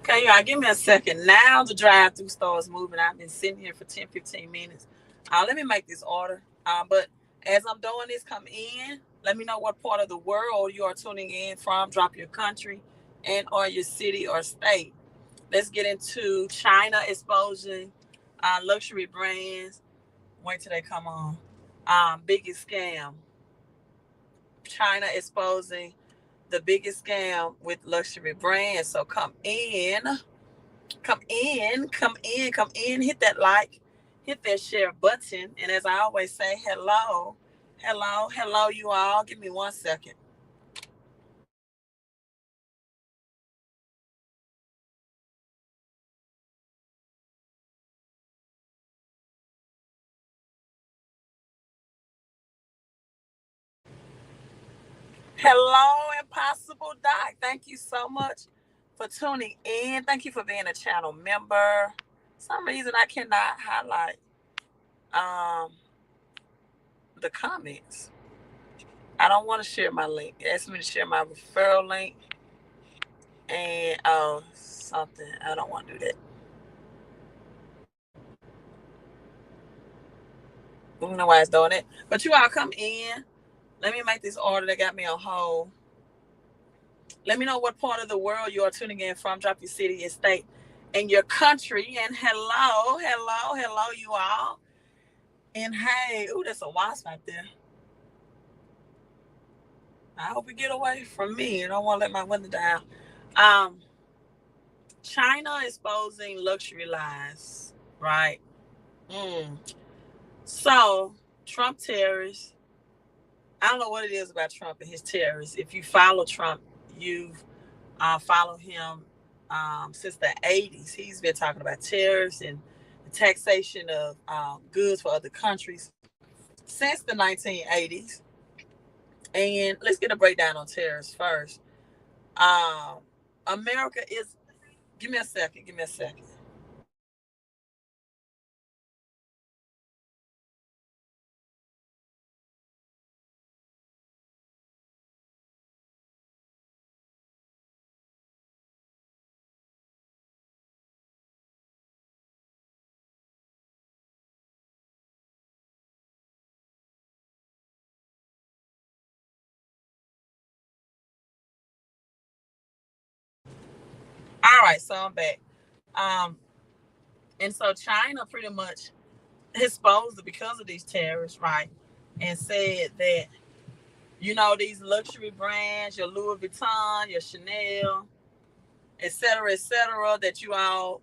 Okay, y'all, give me a second. Now the drive-through store is moving. I've been sitting here for 10, 15 minutes. Let me make this order. But as I'm doing this, come in. Let me know what part of the world you are tuning in from. Drop your country and or your city or state. Let's get into China exposing luxury brands. Wait till they come on. Biggest scam. China exposing the biggest scam with luxury brands. So come in, hit that like, hit that share button. And as I always say, hello, you all. Give me 1 second. Hello, Impossible Doc. Thank you so much for tuning in. Thank you for being a channel member. For some reason I cannot highlight um the comments. I don't want to share my link. It asked me to share my referral link and something. I don't want to do that. I don't know why it's doing it. But you all come in. Let me make this order that got me on hold. Let me know what part of the world you are tuning in from. Drop your city and state and your country. And hello, you all. And hey, ooh, there's a wasp out there. I hope it get away from me. I don't want to let my window down. Um, China exposing luxury lies, right? Mm. So Trump tariffs. I don't know what it is about Trump and his tariffs. If you follow Trump, you've followed him since the 80s. He's been talking about tariffs and the taxation of goods for other countries since the 1980s. And let's get a breakdown on tariffs first. Um, America is, give me a second, give me a second. All right, so I'm back. Um, and so China pretty much exposed because of these tariffs, right? And said that, these luxury brands, your Louis Vuitton, your Chanel, et cetera, that you all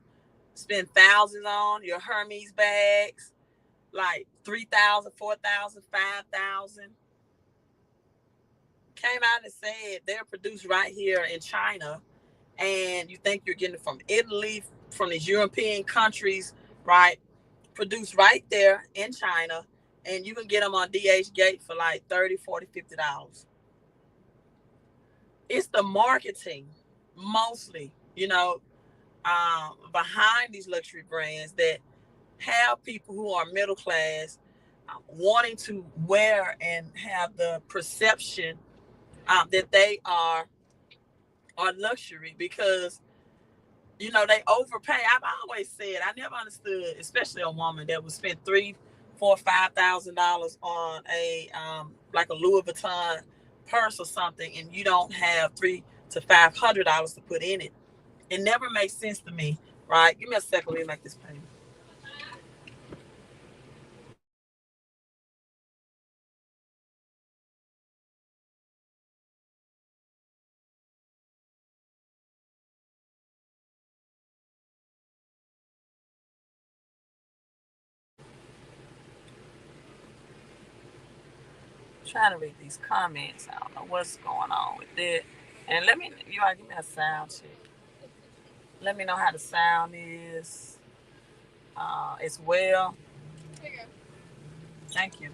spend thousands on, your Hermes bags, like 3,000, 4,000, 5,000, came out and said they're produced right here in China. And you think you're getting it from Italy, from these European countries, right? Produced right there in China. And you can get them on DH Gate for like 30, 40, $50. It's the marketing mostly, behind these luxury brands that have people who are middle class wanting to wear and have the perception that they are luxury because they overpay. I've always said I never understood, especially a woman that would spend $3, $4, $5,000 on a like a Louis Vuitton purse or something, and you don't have $300 to $500 to put in it. It never makes sense to me, right? Give me a second. Let me make this payment. I'm trying to read these comments. I don't know what's going on with it. And let me, you all give me a sound check. Let me know how the sound is as well. There you go. Thank you.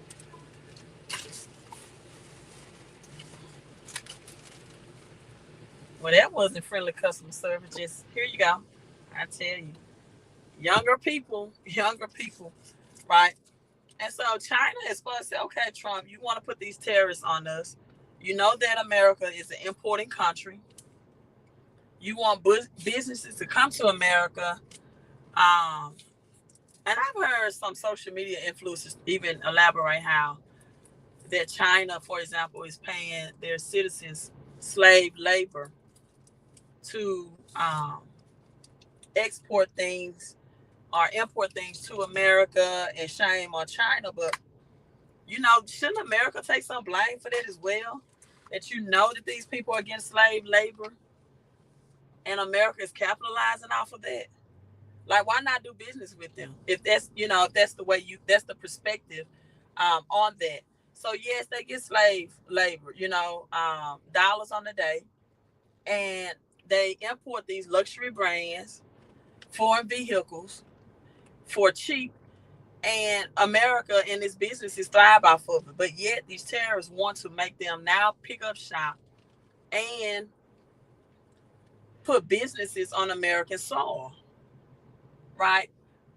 Well, that wasn't friendly customer service. Just here you go. I tell you, younger people, right? And so China is supposed to say, okay, Trump, you want to put these tariffs on us. You know that America is an importing country. You want businesses to come to America. And I've heard some social media influencers even elaborate how that China, for example, is paying their citizens slave labor to export things or import things to America, and shame on China. But shouldn't America take some blame for that as well? That that these people are getting slave labor, and America is capitalizing off of that. Like, why not do business with them if that's the way that's the perspective on that. So yes, they get slave labor, dollars on the day, and they import these luxury brands, foreign vehicles for cheap, and America and its businesses thrive off of it. But yet these terrorists want to make them now pick up shop and put businesses on American soil, right?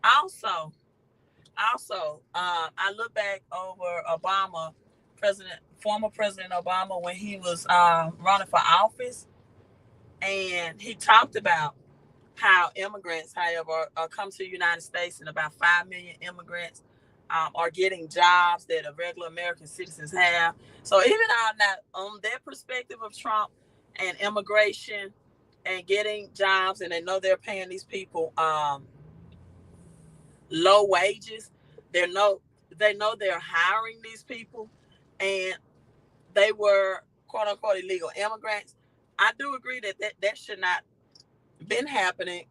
Also, I look back over Obama, former President Obama, when he was running for office, and he talked about how immigrants, however, come to the United States, and about 5 million immigrants are getting jobs that regular American citizens have. So even on that perspective of Trump and immigration and getting jobs, and they know they're paying these people low wages, they know they're hiring these people, and they were quote unquote illegal immigrants. I do agree that should not been happening,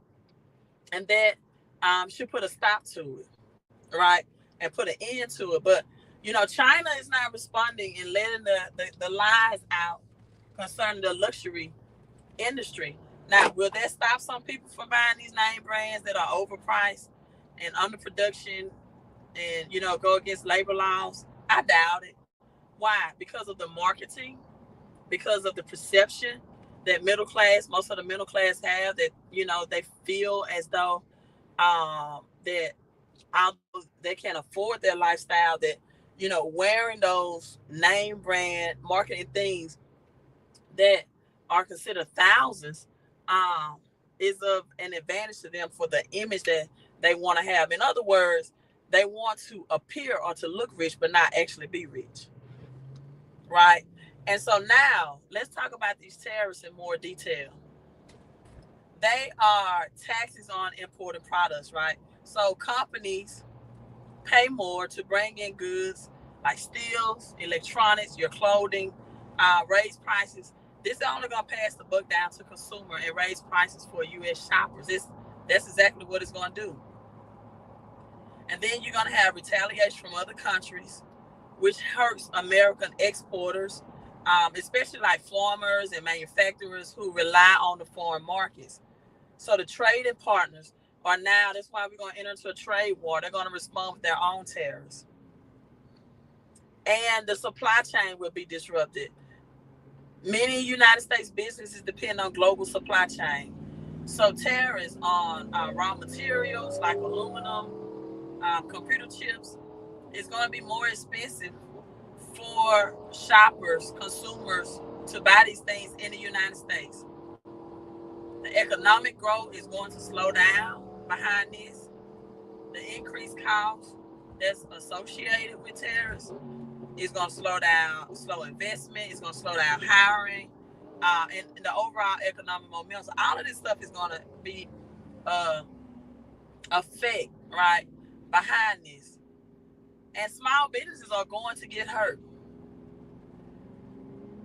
and that should put a stop to it, right? And put an end to it. But China is not responding and letting the lies out concerning the luxury industry. Now, will that stop some people from buying these name brands that are overpriced and underproduction, and go against labor laws? I doubt it. Why? Because of the marketing, because of the perception that most of the middle class have, that they feel as though that although they can't afford their lifestyle, that wearing those name brand marketing things that are considered thousands is of an advantage to them for the image that they want to have. In other words, they want to appear or to look rich but not actually be rich, right? And so now let's talk about these tariffs in more detail. They are taxes on imported products, right? So companies pay more to bring in goods like steels, electronics, your clothing, raise prices. This is only going to pass the buck down to consumer and raise prices for U.S. shoppers. That's exactly what it's going to do. And then you're going to have retaliation from other countries, which hurts American exporters, especially like farmers and manufacturers who rely on the foreign markets. So the trading partners are now, that's why we're going to enter into a trade war. They're going to respond with their own tariffs. And the supply chain will be disrupted. Many United States businesses depend on global supply chain. So tariffs on raw materials like aluminum, computer chips, is going to be more expensive for shoppers, consumers, to buy these things in the United States. The economic growth is going to slow down behind this. The increased cost that's associated with tariffs is going to slow investment. It's going to slow down hiring, and the overall economic momentum. So all of this stuff is going to be effect, right, behind this. And small businesses are going to get hurt.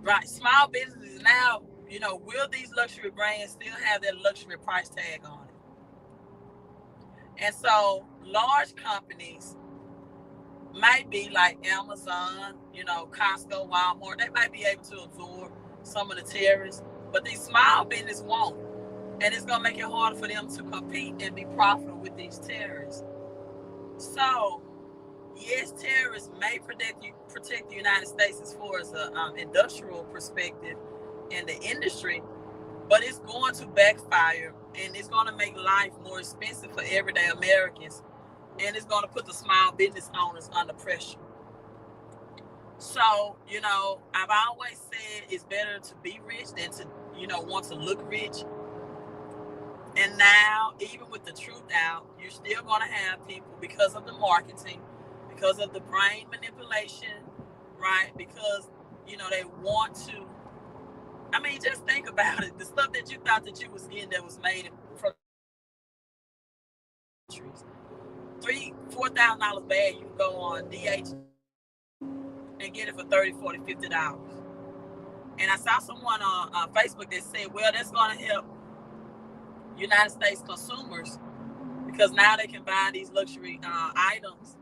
Right. Small businesses now, will these luxury brands still have their luxury price tag on it? And so large companies might be like Amazon, Costco, Walmart, they might be able to absorb some of the tariffs, but these small businesses won't. And it's going to make it harder for them to compete and be profitable with these tariffs. So, yes, tariffs may protect the United States as far as the industrial perspective and the industry, but it's going to backfire, and it's going to make life more expensive for everyday Americans, and it's going to put the small business owners under pressure. So, I've always said it's better to be rich than to, want to look rich. And now, even with the truth out, you're still going to have people, because of the marketing, because of the brain manipulation, right? Because, they want to. I mean, just think about it. The stuff that you thought that you was getting that was made from countries, $3,000-$4,000 bag, you can go on DH and get it for 30, 40, $50. And I saw someone on Facebook that said, well, that's going to help United States consumers, because now they can buy these luxury items